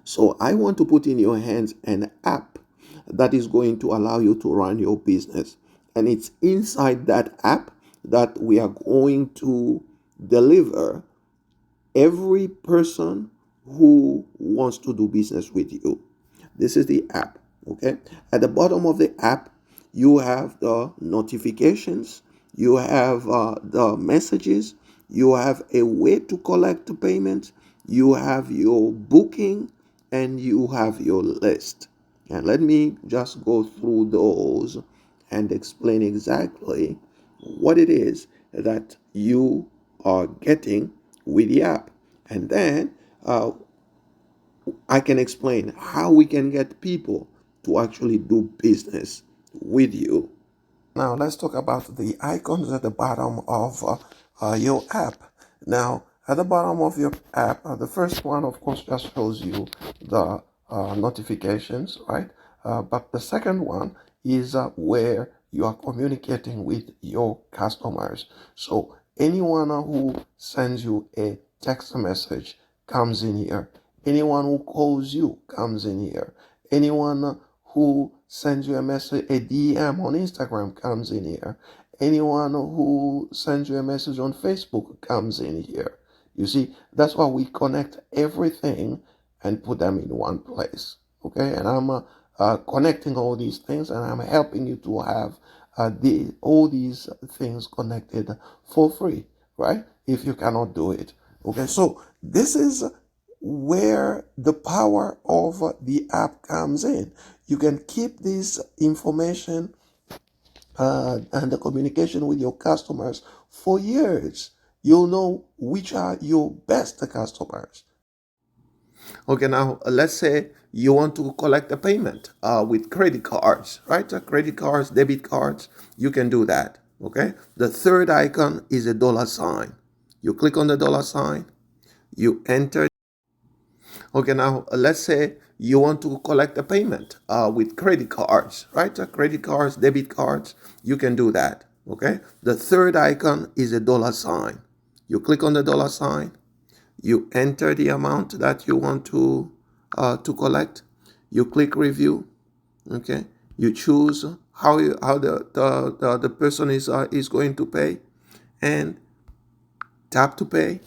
So I want to put in your hands an app that is going to allow you to run your business. And it's inside that app that we are going to deliver every person who wants to do business with you. This is the app. Okay. At the bottom of the app, you have the notifications, you have the messages, you have a way to collect the payment, you have your booking, and you have your list. And let me just go through those and explain exactly what it is that you are getting with the app. And then I can explain how we can get people to actually do business with you. Now, let's talk about the icons at the bottom of your app. Now, at the bottom of your app, the first one, of course, just shows you the notifications, right? But the second one is where you are communicating with your customers. So, anyone who sends you a text message comes in here. Anyone who calls you comes in here. Anyone who sends you a message, a DM on Instagram comes in here. Anyone who sends you a message on Facebook comes in here. You see, that's why we connect everything and put them in one place. Okay, and I'm connecting all these things, and I'm helping you to have all these things connected for free, right? If you cannot do it. Okay, so this is where the power of the app comes in. You can keep this information and the communication with your customers for years. You'll know which are your best customers. Okay, now let's say you want to collect a payment with credit cards, right? Credit cards, debit cards, you can do that. Okay, the third icon is a dollar sign. You click on the dollar sign, you enter. Okay, now let's say you want to collect a payment with credit cards, right? Credit cards, debit cards, you can do that. Okay, the third icon is a dollar sign. You click on the dollar sign, you enter the amount that you want to collect, you click review. Okay, you choose how the person is going to pay, and tap to pay.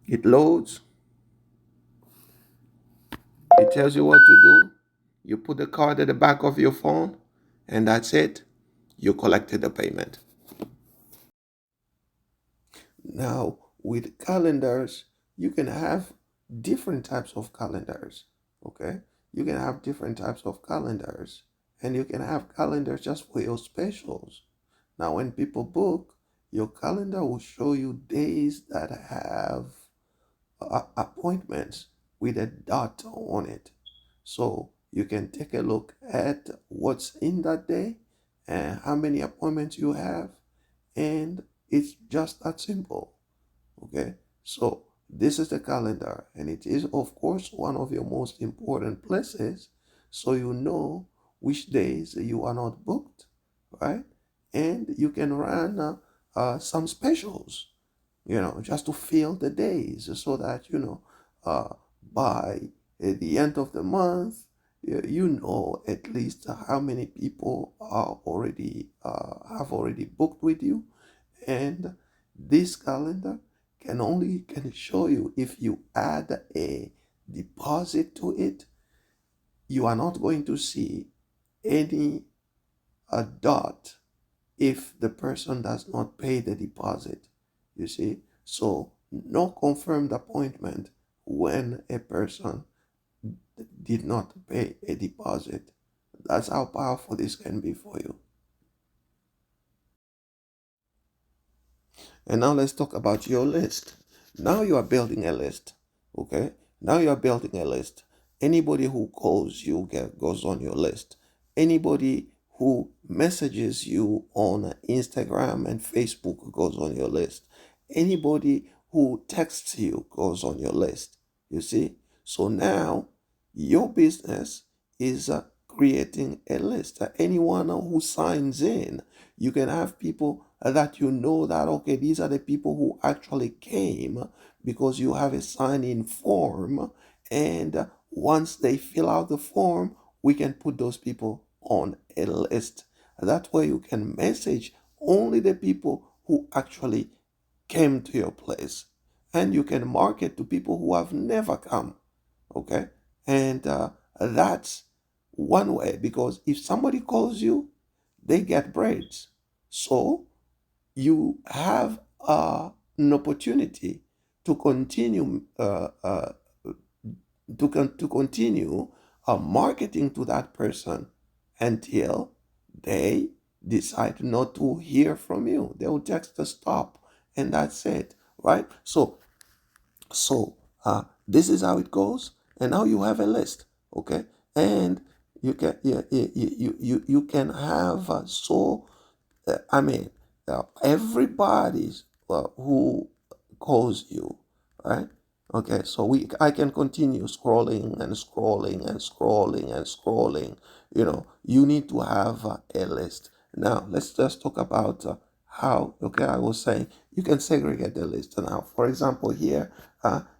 It loads. It tells you what to do. You put the card at the back of your phone, and that's it. You collected the payment. Now, with calendars, you can have different types of calendars. Okay? You can have different types of calendars, and you can have calendars just for your specials. Now, when people book, your calendar will show you days that have appointments with a dot on it. So you can take a look at what's in that day and how many appointments you have, and it's just that simple. Okay, so this is the calendar, and it is, of course, one of your most important places, so you know which days you are not booked, right? And you can run some specials, just to fill the days so that, by the end of the month, you know at least how many people are already have already booked with you. And this calendar can show you if you add a deposit to it, you are not going to see any a dot if the person does not pay the deposit. You see? So, no confirmed appointment when a person did not pay a deposit. That's how powerful this can be for you. And now let's talk about your list. Now you are building a list. Okay? Now you are building a list. Anybody who calls you goes on your list. Anybody who messages you on Instagram and Facebook goes on your list. Anybody who texts you goes on your list. You see? So now your business is creating a list. Anyone who signs in, you can have people that you know that, okay, these are the people who actually came because you have a sign in form, And once they fill out the form, we can put those people on a list. That way you can message only the people who actually came to your place. And you can market to people who have never come. Okay? And that's one way, because if somebody calls you, they get breaks. So you have an opportunity to continue to continue marketing to that person until they decide not to hear from you. They will text a stop, and that's it, right? So this is how it goes, and now you have a list, okay? And you can have I mean, everybody's who calls you, right? Okay, so I can continue scrolling and scrolling and scrolling and scrolling. You need to have a list. Now, let's just talk about how. Okay, I was saying you can segregate the list. Now, for example, here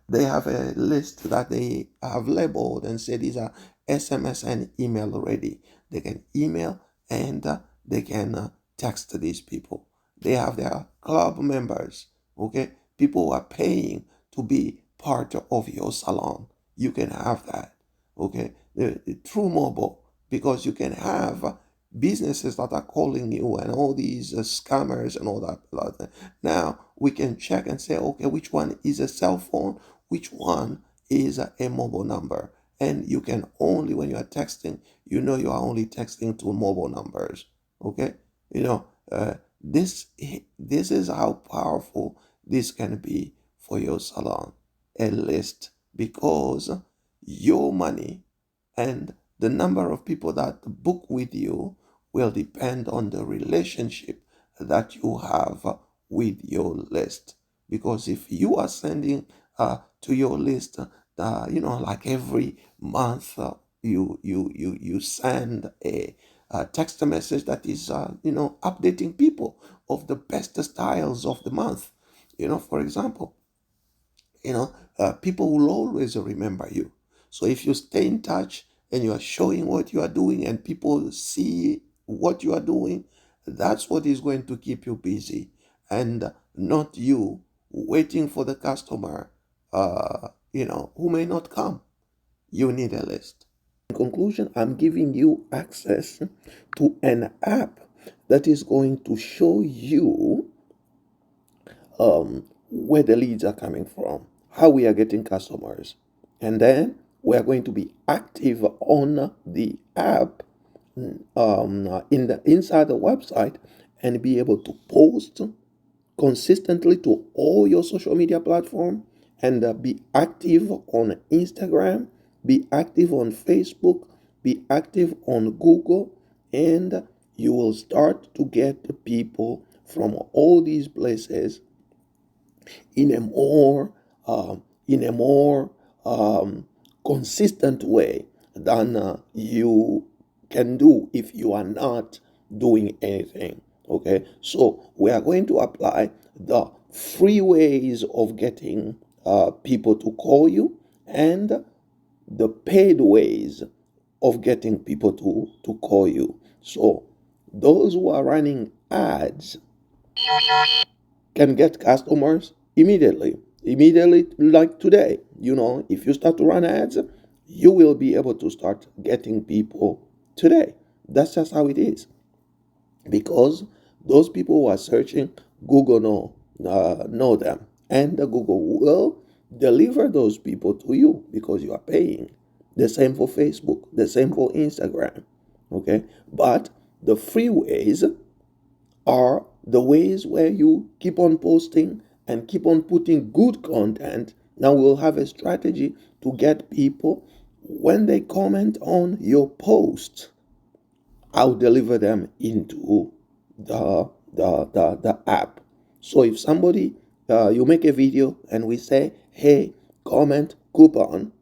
they have a list that they have labeled and said these are SMS and email already. They can email and they can text these people. They have their club members, okay? People who are paying to be part of your salon. You can have that, okay? Through mobile, because you can have businesses that are calling you and all these scammers and all that. Now we can check and say, okay, which one is a cell phone, which one is a mobile number. And you can only, when you are texting, you are only texting to mobile numbers. Okay, you know this is how powerful this can be for your salon, a list, because your money and the number of people that book with you will depend on the relationship that you have with your list. Because if you are sending to your list, like every month, you send a text message that is, updating people of the best styles of the month. For example, people will always remember you. So if you stay in touch and you are showing what you are doing and people see what you are doing, that's what is going to keep you busy, and not you waiting for the customer, who may not come. You need a list. In conclusion, I'm giving you access to an app that is going to show you where the leads are coming from, how we are getting customers. And then we are going to be active on the app, inside the website, and be able to post consistently to all your social media platform, and be active on Instagram, be active on Facebook, be active on Google, and you will start to get people from all these places in a more in a more consistent way than you can do if you are not doing anything. Okay, so we are going to apply the free ways of getting people to call you, and the paid ways of getting people to call you. So those who are running ads can get customers immediately, like today. If you start to run ads, you will be able to start getting people today. That's just how it is, because those people who are searching, Google know them, and the Google will deliver those people to you because you are paying. The same for Facebook, the same for Instagram. Okay, but the free ways are the ways where you keep on posting and keep on putting good content. Now we'll have a strategy to get people, when they comment on your post, I'll deliver them into the app. So if somebody, you make a video and we say, hey, comment coupon.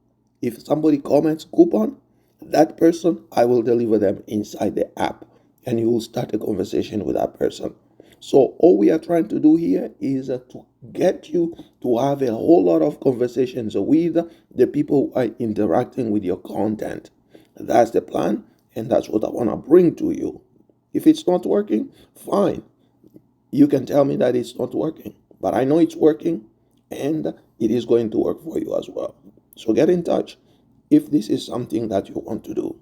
If somebody comments coupon, that person, I will deliver them inside the app, and you will start a conversation with that person. So all we are trying to do here is to get you to have a whole lot of conversations with the people who are interacting with your content. That's the plan, and that's what I want to bring to you. If it's not working, fine. You can tell me that it's not working, but I know it's working, and it is going to work for you as well. So get in touch if this is something that you want to do.